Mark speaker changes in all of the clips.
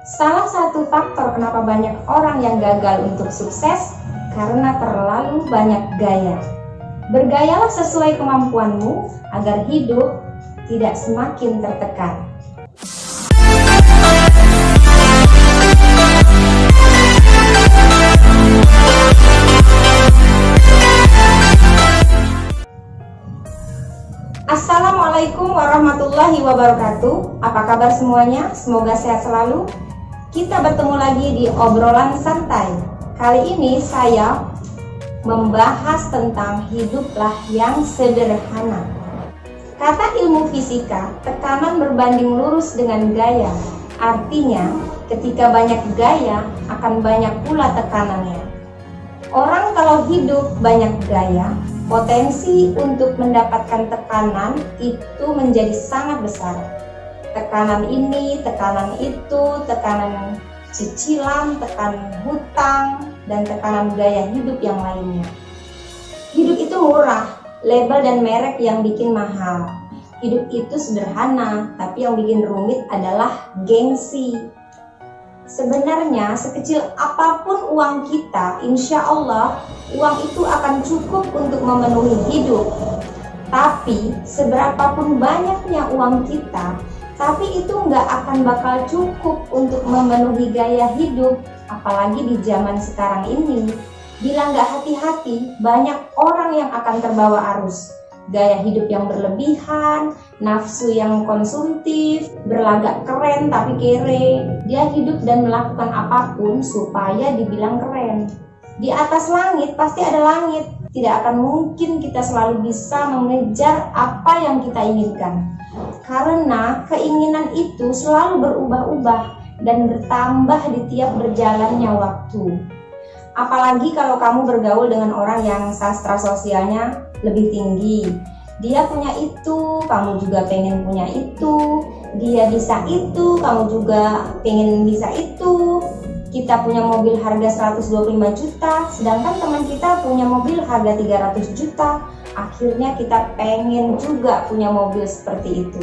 Speaker 1: Salah satu faktor kenapa banyak orang yang gagal untuk sukses karena terlalu banyak gaya. Bergayalah sesuai kemampuanmu agar hidup tidak semakin tertekan. Assalamualaikum warahmatullahi wabarakatuh. Apa kabar semuanya? Semoga sehat selalu. Kita bertemu lagi di obrolan santai. Kali ini saya membahas tentang hiduplah yang sederhana. Kata ilmu fisika, tekanan berbanding lurus dengan gaya. Artinya, ketika banyak gaya, akan banyak pula tekanannya. Orang kalau hidup banyak gaya, potensi untuk mendapatkan tekanan itu menjadi sangat besar. Tekanan ini, tekanan itu, tekanan cicilan, tekanan hutang, dan tekanan gaya hidup yang lainnya. Hidup itu murah, label dan merek yang bikin mahal. Hidup itu sederhana, tapi yang bikin rumit adalah gengsi. Sebenarnya sekecil apapun uang kita, insya Allah uang itu akan cukup untuk memenuhi hidup. Tapi seberapapun banyaknya uang kita, tapi itu nggak akan bakal cukup untuk memenuhi gaya hidup. Apalagi di zaman sekarang ini, bila nggak hati-hati, banyak orang yang akan terbawa arus. Gaya hidup yang berlebihan, nafsu yang konsumtif, berlagak keren tapi kere. Dia hidup dan melakukan apapun supaya dibilang keren. Di atas langit pasti ada langit. Tidak akan mungkin kita selalu bisa mengejar apa yang kita inginkan. Karena keinginan itu selalu berubah-ubah dan bertambah di tiap berjalannya waktu. Apalagi kalau kamu bergaul dengan orang yang sastra sosialnya lebih tinggi. Dia punya itu, kamu juga pengen punya itu. Dia bisa itu, kamu juga pengen bisa itu. Kita punya mobil harga 125 juta, sedangkan teman kita punya mobil harga 300 juta. Akhirnya kita pengen juga punya mobil seperti itu.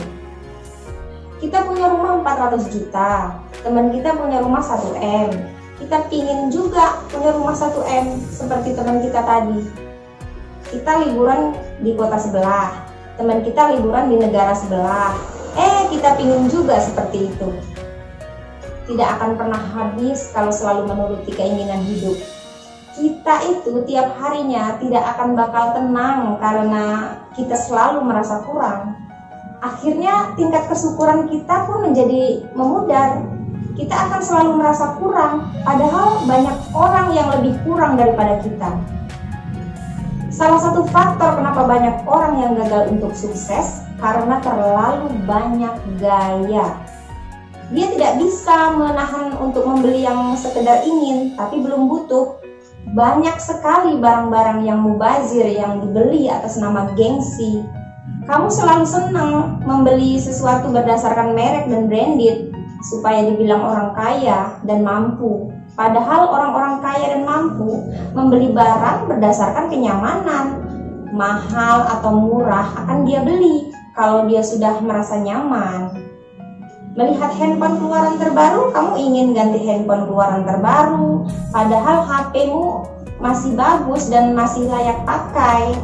Speaker 1: Kita punya rumah 400 juta, teman kita punya rumah 1M. Kita pingin juga punya rumah 1M seperti teman kita tadi. Kita liburan di kota sebelah, teman kita liburan di negara sebelah. Kita pingin juga seperti itu. Tidak akan pernah habis kalau selalu menuruti keinginan hidup. Kita itu tiap harinya tidak akan bakal tenang karena kita selalu merasa kurang. Akhirnya tingkat kesyukuran kita pun menjadi memudar. Kita akan selalu merasa kurang, padahal banyak orang yang lebih kurang daripada kita. Salah satu faktor kenapa banyak orang yang gagal untuk sukses karena terlalu banyak gaya. Dia tidak bisa menahan untuk membeli yang sekedar ingin, tapi belum butuh. Banyak sekali barang-barang yang mubazir yang dibeli atas nama gengsi. Kamu selalu senang membeli sesuatu berdasarkan merek dan branded supaya dibilang orang kaya dan mampu. Padahal orang-orang kaya dan mampu membeli barang berdasarkan kenyamanan. Mahal atau murah akan dia beli kalau dia sudah merasa nyaman. Melihat handphone keluaran terbaru, kamu ingin ganti handphone keluaran terbaru, padahal HP-mu masih bagus dan masih layak pakai.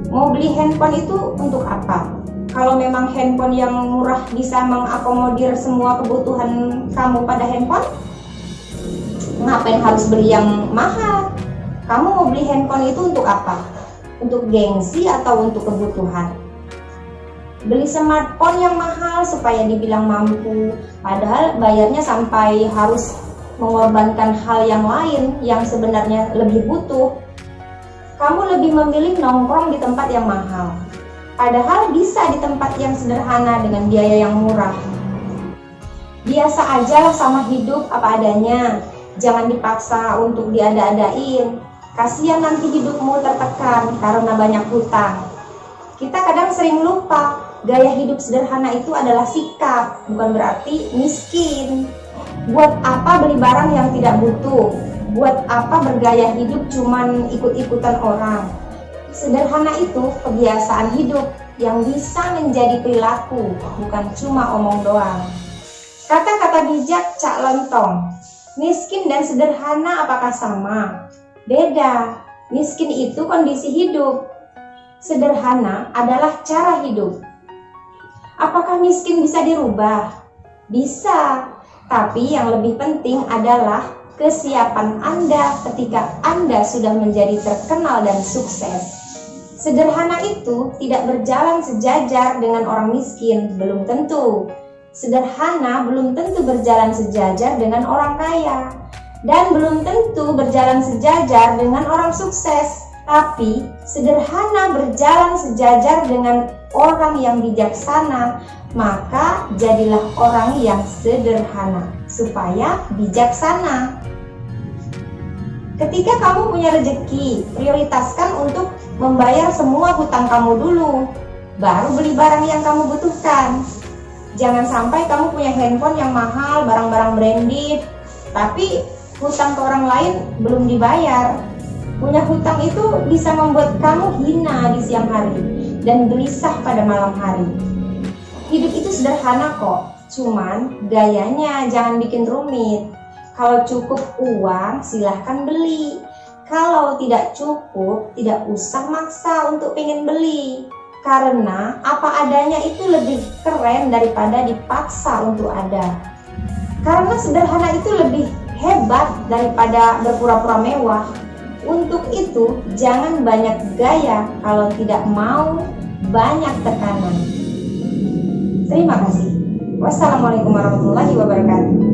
Speaker 1: Mau beli handphone itu untuk apa? Kalau memang handphone yang murah bisa mengakomodir semua kebutuhan kamu pada handphone, ngapain harus beli yang mahal? Kamu mau beli handphone itu untuk apa? Untuk gengsi atau untuk kebutuhan? Beli smartphone yang mahal supaya dibilang mampu, padahal bayarnya sampai harus mengorbankan hal yang lain yang sebenarnya lebih butuh. Kamu lebih memilih nongkrong di tempat yang mahal, padahal bisa di tempat yang sederhana dengan biaya yang murah. Biasa aja lah sama hidup apa adanya, jangan dipaksa untuk diada-adain. Kasihan nanti hidupmu tertekan karena banyak hutang. Kita kadang sering lupa, gaya hidup sederhana itu adalah sikap, bukan berarti miskin. Buat apa beli barang yang tidak butuh? Buat apa bergaya hidup cuman ikut-ikutan orang? Sederhana itu kebiasaan hidup yang bisa menjadi perilaku, bukan cuma omong doang. Kata-kata kata bijak cak lontong. Miskin dan sederhana apakah sama? Beda. Miskin itu kondisi hidup. Sederhana adalah cara hidup. Apakah miskin bisa dirubah? Bisa. Tapi yang lebih penting adalah kesiapan Anda ketika Anda sudah menjadi terkenal dan sukses. Sederhana itu tidak berjalan sejajar dengan orang miskin, belum tentu. Sederhana belum tentu berjalan sejajar dengan orang kaya, dan belum tentu berjalan sejajar dengan orang sukses. Tapi sederhana berjalan sejajar dengan orang yang bijaksana, maka jadilah orang yang sederhana supaya bijaksana. Ketika kamu punya rezeki, prioritaskan untuk membayar semua hutang kamu dulu, baru beli barang yang kamu butuhkan. Jangan sampai kamu punya handphone yang mahal, barang-barang branded, tapi hutang ke orang lain belum dibayar. Punya hutang itu bisa membuat kamu hina di siang hari dan gelisah pada malam hari. Hidup itu sederhana kok, cuman gayanya jangan bikin rumit. Kalau cukup uang, silahkan beli. Kalau tidak cukup, tidak usah maksa untuk pengen beli. Karena apa adanya itu lebih keren daripada dipaksa untuk ada. Karena sederhana itu lebih hebat daripada berpura-pura mewah. Untuk itu, jangan banyak gaya kalau tidak mau banyak tekanan. Terima kasih. Wassalamualaikum warahmatullahi wabarakatuh.